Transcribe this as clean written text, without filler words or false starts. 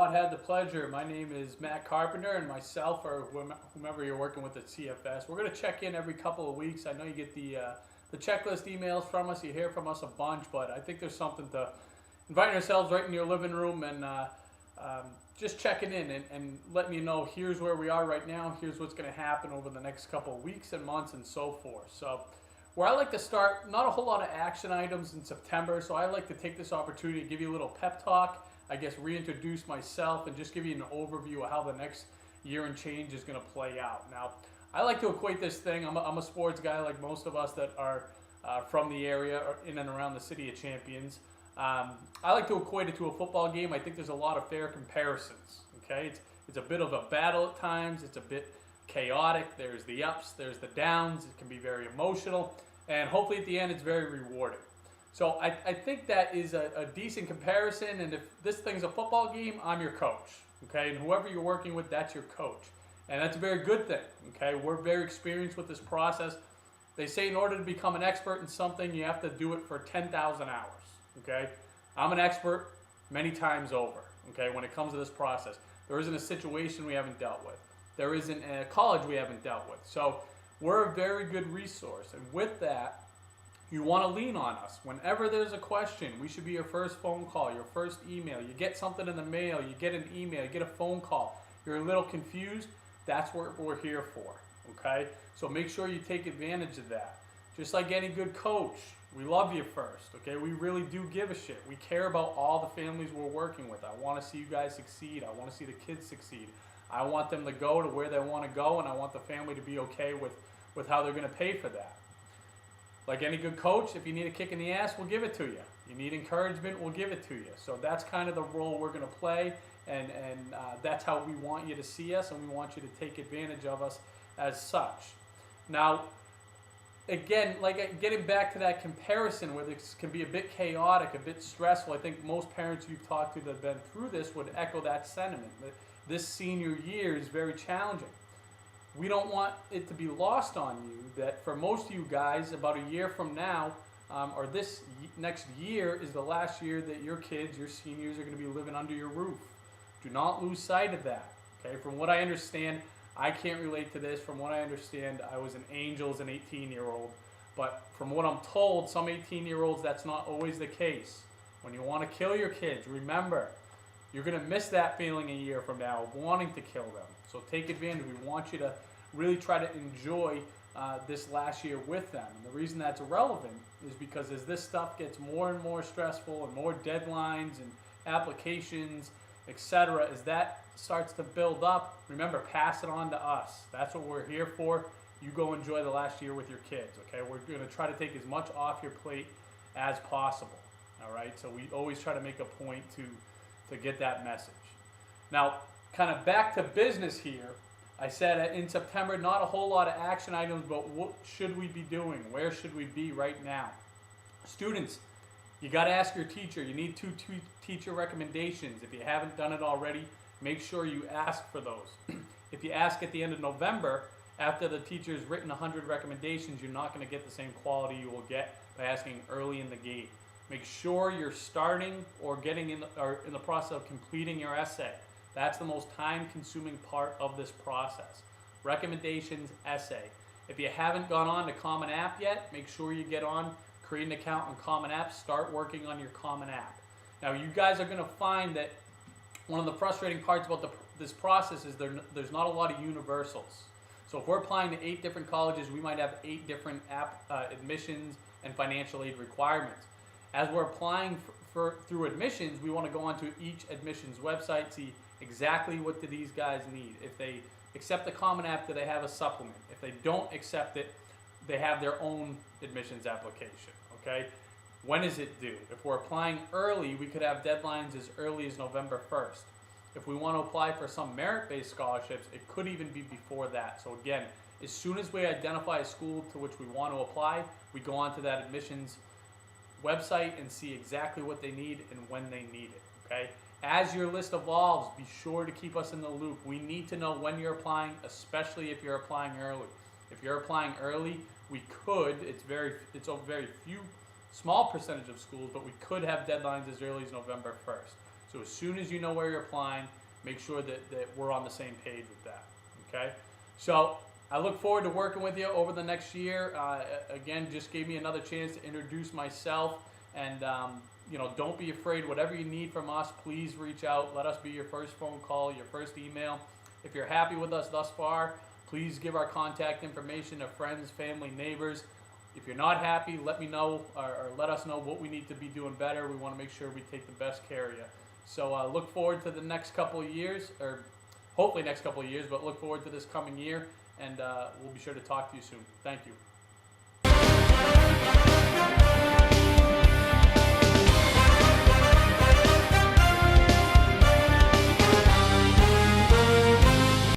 not had the pleasure. My name is Matt Carpenter, and myself or whomever you're working with at CFS. We're going to check in every couple of weeks. I know you get the checklist emails from us. You hear from us a bunch, but I think there's something to inviting ourselves right in your living room and just checking in and letting you know here's where we are right now. Here's what's going to happen over the next couple of weeks and months and so forth. So where I like to start, not a whole lot of action items in September, so I like to take this opportunity to give you a little pep talk, I guess reintroduce myself, and just give you an overview of how the next year and change is going to play out. Now, I like to equate this thing, I'm a sports guy like most of us that are from the area or in and around the city of Champions. I like to equate it to a football game. I think there's a lot of fair comparisons, okay? It's a bit of a battle at times, it's a bit chaotic, there's the ups, there's the downs, it can be very emotional, and hopefully at the end it's very rewarding. So I think that is a decent comparison, and if this thing's a football game, I'm your coach, okay? And whoever you're working with, that's your coach. And that's a very good thing, okay? We're very experienced with this process. They say in order to become an expert in something, you have to do it for 10,000 hours, okay? I'm an expert many times over, okay, when it comes to this process. There isn't a situation we haven't dealt with. There isn't a college we haven't dealt with. So we're a very good resource. And with that, you want to lean on us. Whenever there's a question, we should be your first phone call, your first email. You get something in the mail, you get an email, you get a phone call. You're a little confused, that's what we're here for, okay? So make sure you take advantage of that. Just like any good coach, we love you first, okay? We really do give a shit. We care about all the families we're working with. I want to see you guys succeed. I want to see the kids succeed. I want them to go to where they want to go, and I want the family to be okay with how they're going to pay for that. Like any good coach, if you need a kick in the ass, we'll give it to you. You need encouragement, we'll give it to you. So that's kind of the role we're going to play, and that's how we want you to see us, and we want you to take advantage of us as such. Now, again, like getting back to that comparison where this can be a bit chaotic, a bit stressful, I think most parents you've talked to that have been through this would echo that sentiment. That this senior year is very challenging. We don't want it to be lost on you that for most of you guys, about a year from now, or this next year is the last year that your kids, your seniors, are going to be living under your roof. Do not lose sight of that. Okay, from what I understand, I can't relate to this. From what I understand, I was an angel as an 18-year-old. But from what I'm told, some 18-year-olds, that's not always the case. When you want to kill your kids, remember, you're going to miss that feeling a year from now of wanting to kill them. So take advantage. We want you to really try to enjoy this last year with them. And the reason that's relevant is because as this stuff gets more and more stressful and more deadlines and applications, etc., as that starts to build up, remember, pass it on to us. That's what we're here for. You go enjoy the last year with your kids, okay? We're going to try to take as much off your plate as possible, all right? So we always try to make a point to get that message. Now, kind of back to business here, I said in September, not a whole lot of action items, but what should we be doing? Where should we be right now? Students, you got to ask your teacher. You need two teacher recommendations. If you haven't done it already, make sure you ask for those. If you ask at the end of November, after the teacher's written 100 recommendations, you're not going to get the same quality you will get by asking early in the game. Make sure you're starting or getting in the process of completing your essay. That's the most time-consuming part of this process. Recommendations, essay. If you haven't gone on to Common App yet, make sure you get on, create an account on Common App, start working on your Common App. Now, you guys are going to find that one of the frustrating parts about this process is there's not a lot of universals. So if we're applying to 8 different colleges, we might have 8 different admissions and financial aid requirements. As we're applying through admissions, we want to go onto each admissions website, see exactly what do these guys need. If they accept the Common App, do they have a supplement? If they don't accept it, they have their own admissions application, okay? When is it due? If we're applying early, we could have deadlines as early as November 1st. If we want to apply for some merit-based scholarships, it could even be before that. So again, as soon as we identify a school to which we want to apply, we go onto that admissions website and see exactly what they need and when they need it, okay? As your list evolves, be sure to keep us in the loop. We need to know when you're applying, especially if you're applying early. If you're applying early, we could, it's a very few, small percentage of schools, but we could have deadlines as early as November 1st. So as soon as you know where you're applying, make sure that we're on the same page with that. Okay, so I look forward to working with you over the next year. Again, just gave me another chance to introduce myself, and don't be afraid. Whatever you need from us, please reach out. Let us be your first phone call, your first email. If you're happy with us thus far, please give our contact information to friends, family, neighbors. If you're not happy, let me know, or let us know what we need to be doing better. We want to make sure we take the best care of you. So look forward to the next couple of years, or hopefully next couple of years, but look forward to this coming year, and we'll be sure to talk to you soon. Thank you.